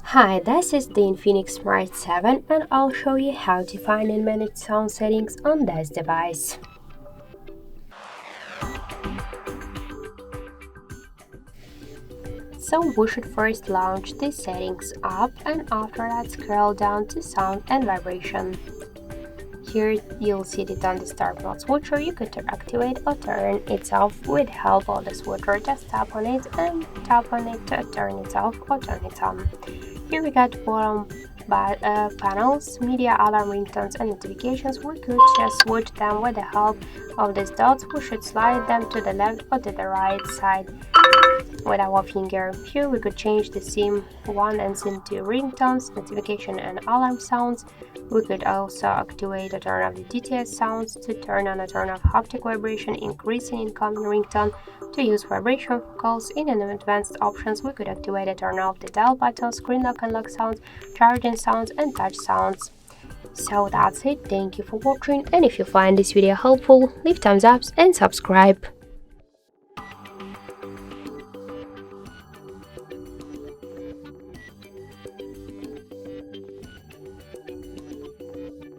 Hi, this is the Infinix Smart 7 and I'll show you how to find and manage sound settings on this device. So we should first launch the settings app and after that scroll down to sound and vibration. Here you'll see the on the start mode switcher. You could activate or turn it off with help of the switcher. Just tap on it and tap on it to turn it off or turn it on. Here we got bottom panels, media, alarm, ringtones and notifications. We could just switch them with the help of these dots. We should slide them to the left or to the right side with our finger. Here we could change the SIM 1 and SIM 2 ringtones, notification and alarm sounds. We could also activate or turn off the DTS sounds, to turn on or turn off haptic vibration, increasing incoming ringtone, to use vibration calls. In an advanced options, we could activate or turn off the dial button, screen lock and lock sounds, charging sounds and touch sounds. So that's it. Thank you for watching, and if you find this video helpful, leave thumbs up and subscribe.